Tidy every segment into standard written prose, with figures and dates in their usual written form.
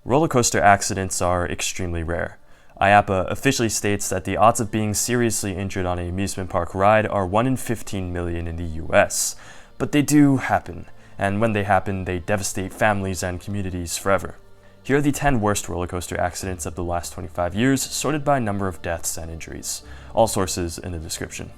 Roller coaster accidents are extremely rare. IAAPA officially states that the odds of being seriously injured on an amusement park ride are 1 in 15 million in the US. But they do happen, and when they happen, they devastate families and communities forever. Here are the 10 worst roller coaster accidents of the last 25 years, sorted by number of deaths and injuries. All sources in the description.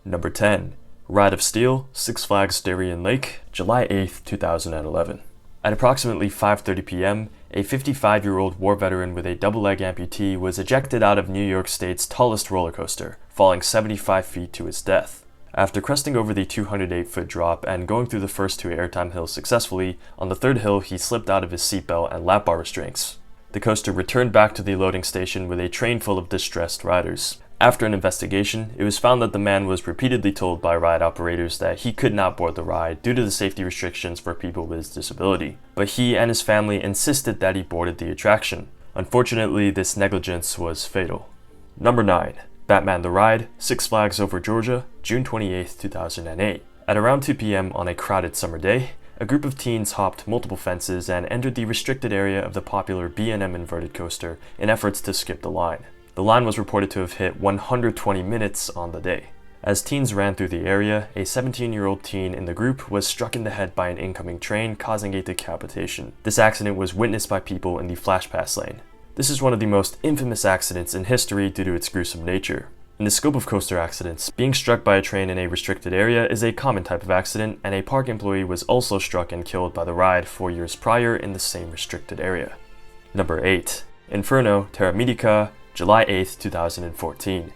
Number 10. Ride of Steel, Six Flags Darien Lake, July 8, 2011. At approximately 5:30 p.m., a 55-year-old war veteran with a double leg amputee was ejected out of New York State's tallest roller coaster, falling 75 feet to his death. After cresting over the 208-foot drop and going through the first 2 airtime hills successfully, on the third hill he slipped out of his seatbelt and lap bar restraints. The coaster returned back to the loading station with a train full of distressed riders. After an investigation, it was found that the man was repeatedly told by ride operators that he could not board the ride due to the safety restrictions for people with disability, but he and his family insisted that he boarded the attraction. Unfortunately, this negligence was fatal. Number 9. Batman the Ride, Six Flags Over Georgia, June 28, 2008. At around 2 p.m. on a crowded summer day, a group of teens hopped multiple fences and entered the restricted area of the popular B&M inverted coaster in efforts to skip the line. The line was reported to have hit 120 minutes on the day. As teens ran through the area, a 17-year-old teen in the group was struck in the head by an incoming train, causing a decapitation. This accident was witnessed by people in the flash pass lane. This is one of the most infamous accidents in history due to its gruesome nature. In the scope of coaster accidents, being struck by a train in a restricted area is a common type of accident, and a park employee was also struck and killed by the ride 4 years prior in the same restricted area. Number 8. Inferno, Terra Mítica, July 8, 2014.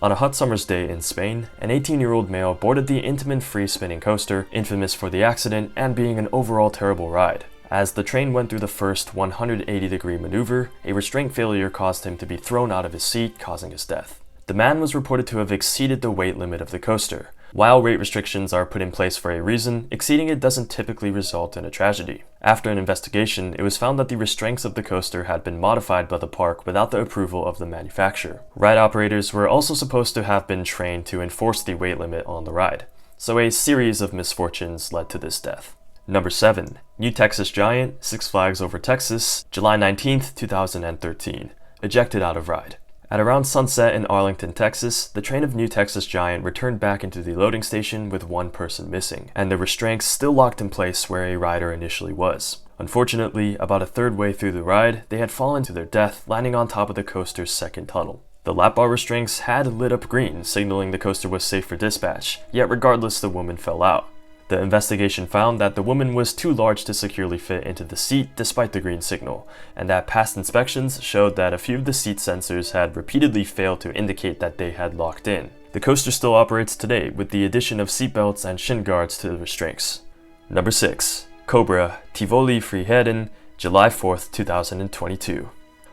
On a hot summer's day in Spain, an 18-year-old male boarded the Intamin free spinning coaster, infamous for the accident and being an overall terrible ride. As the train went through the first 180-degree maneuver, a restraint failure caused him to be thrown out of his seat, causing his death. The man was reported to have exceeded the weight limit of the coaster. While weight restrictions are put in place for a reason, exceeding it doesn't typically result in a tragedy. After an investigation, it was found that the restraints of the coaster had been modified by the park without the approval of the manufacturer. Ride operators were also supposed to have been trained to enforce the weight limit on the ride. So a series of misfortunes led to this death. Number 7. New Texas Giant, Six Flags Over Texas, July 19, 2013. Ejected out of ride. At around sunset in Arlington, Texas, the train of New Texas Giant returned back into the loading station with 1 person missing, and the restraints still locked in place where a rider initially was. Unfortunately, about a third way through the ride, they had fallen to their death, landing on top of the coaster's second tunnel. The lap bar restraints had lit up green, signaling the coaster was safe for dispatch, yet regardless, the woman fell out. The investigation found that the woman was too large to securely fit into the seat despite the green signal, and that past inspections showed that a few of the seat sensors had repeatedly failed to indicate that they had locked in. The coaster still operates today with the addition of seatbelts and shin guards to the restraints. Number 6. Cobra, Tivoli Friheden, July 4th, 2022.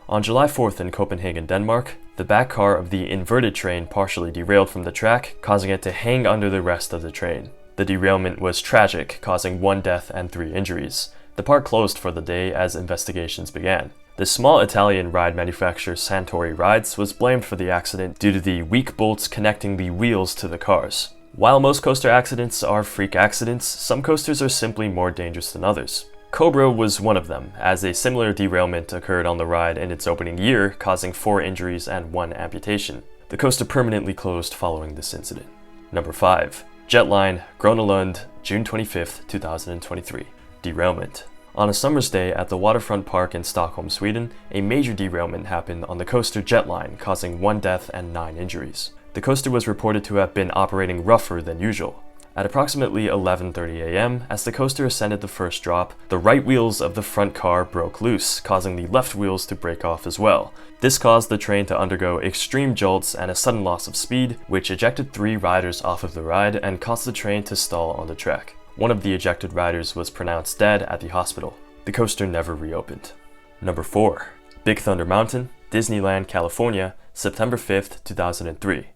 On July 4th in Copenhagen, Denmark, the back car of the inverted train partially derailed from the track, causing it to hang under the rest of the train. The derailment was tragic, causing 1 death and 3 injuries. The park closed for the day as investigations began. The small Italian ride manufacturer Santori Rides was blamed for the accident due to the weak bolts connecting the wheels to the cars. While most coaster accidents are freak accidents, some coasters are simply more dangerous than others. Cobra was one of them, as a similar derailment occurred on the ride in its opening year, causing 4 injuries and 1 amputation. The coaster permanently closed following this incident. Number 5. Jetline, Grönalund, June 25, 2023. Derailment. On a summer's day at the waterfront park in Stockholm, Sweden, a major derailment happened on the coaster Jetline, causing 1 death and 9 injuries. The coaster was reported to have been operating rougher than usual. At approximately 11:30 a.m., as the coaster ascended the first drop, the right wheels of the front car broke loose, causing the left wheels to break off as well. This caused the train to undergo extreme jolts and a sudden loss of speed, which ejected 3 riders off of the ride and caused the train to stall on the track. One of the ejected riders was pronounced dead at the hospital. The coaster never reopened. Number 4. Big Thunder Mountain, Disneyland, California, September 5th, 2003.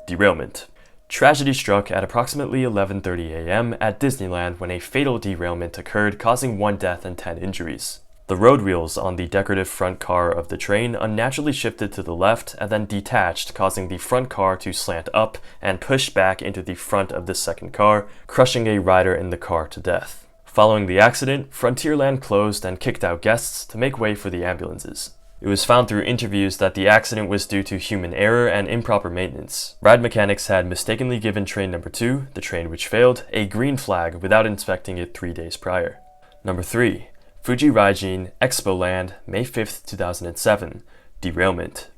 Derailment. Tragedy struck at approximately 11:30 a.m. at Disneyland when a fatal derailment occurred, causing 1 death and 10 injuries. The road wheels on the decorative front car of the train unnaturally shifted to the left and then detached, causing the front car to slant up and push back into the front of the second car, crushing a rider in the car to death. Following the accident, Frontierland closed and kicked out guests to make way for the ambulances. It was found through interviews that the accident was due to human error and improper maintenance. Ride mechanics had mistakenly given train number 2, the train which failed, a green flag without inspecting it 3 days prior. Number 3. Fuji Raijin Expo Land, May 5, 2007. Derailment.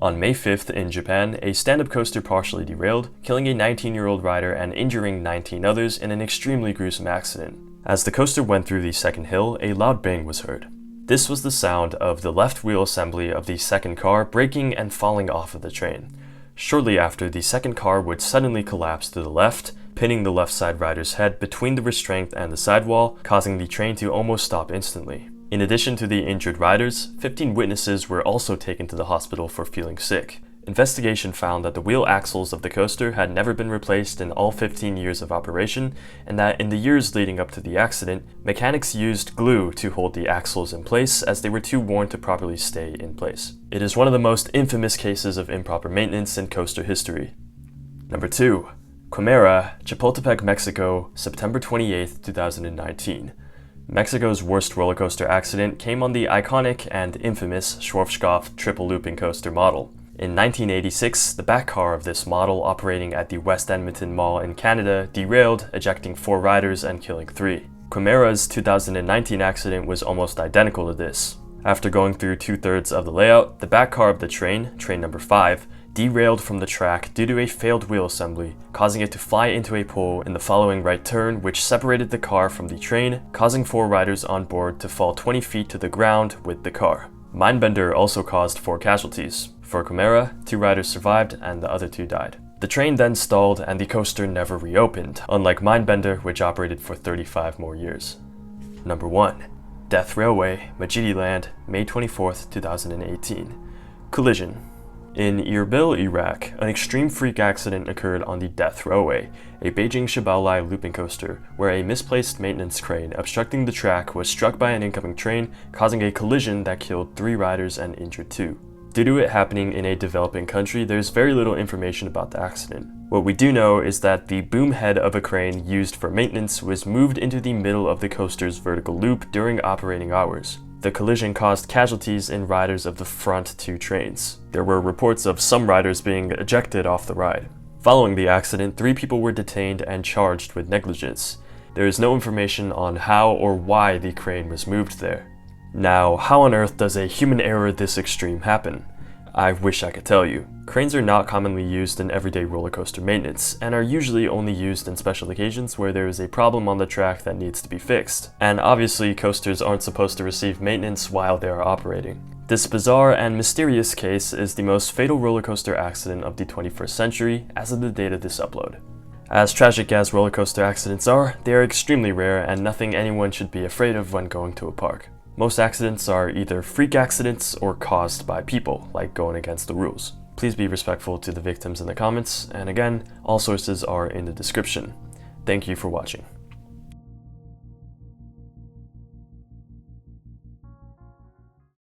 On May 5th in Japan, a stand-up coaster partially derailed, killing a 19-year-old rider and injuring 19 others in an extremely gruesome accident. As the coaster went through the second hill, a loud bang was heard. This was the sound of the left wheel assembly of the second car breaking and falling off of the train. Shortly after, the second car would suddenly collapse to the left, pinning the left side rider's head between the restraint and the sidewall, causing the train to almost stop instantly. In addition to the injured riders, 15 witnesses were also taken to the hospital for feeling sick. Investigation found that the wheel axles of the coaster had never been replaced in all 15 years of operation, and that in the years leading up to the accident, mechanics used glue to hold the axles in place as they were too worn to properly stay in place. It is one of the most infamous cases of improper maintenance in coaster history. Number 2. Quimera, Chapultepec, Mexico, September 28, 2019. Mexico's worst roller coaster accident came on the iconic and infamous Schwarzkopf triple looping coaster model. In 1986, the back car of this model operating at the West Edmonton Mall in Canada derailed, ejecting 4 riders and killing 3. Quimera's 2019 accident was almost identical to this. After going through 2/3 of the layout, the back car of the train number 5, derailed from the track due to a failed wheel assembly, causing it to fly into a pole in the following right turn, which separated the car from the train, causing 4 riders on board to fall 20 feet to the ground with the car. Mindbender also caused 4 casualties. For Quimera, 2 riders survived and the other 2 died. The train then stalled and the coaster never reopened, unlike Mindbender, which operated for 35 more years. Number 1. Death Railway, Majidi Land, May 24, 2018. Collision. In Erbil, Iraq, an extreme freak accident occurred on the Death Railway, a Beijing Shibaolai looping coaster, where a misplaced maintenance crane obstructing the track was struck by an incoming train, causing a collision that killed 3 riders and injured 2. Due to it happening in a developing country, there's very little information about the accident. What we do know is that the boom head of a crane used for maintenance was moved into the middle of the coaster's vertical loop during operating hours. The collision caused casualties in riders of the front 2 trains. There were reports of some riders being ejected off the ride. Following the accident, 3 people were detained and charged with negligence. There is no information on how or why the crane was moved there. Now, how on earth does a human error this extreme happen? I wish I could tell you. Cranes are not commonly used in everyday roller coaster maintenance, and are usually only used in special occasions where there is a problem on the track that needs to be fixed. And obviously, coasters aren't supposed to receive maintenance while they are operating. This bizarre and mysterious case is the most fatal roller coaster accident of the 21st century as of the date of this upload. As tragic as roller coaster accidents are, they are extremely rare and nothing anyone should be afraid of when going to a park. Most accidents are either freak accidents or caused by people, like going against the rules. Please be respectful to the victims in the comments, and again, all sources are in the description. Thank you for watching.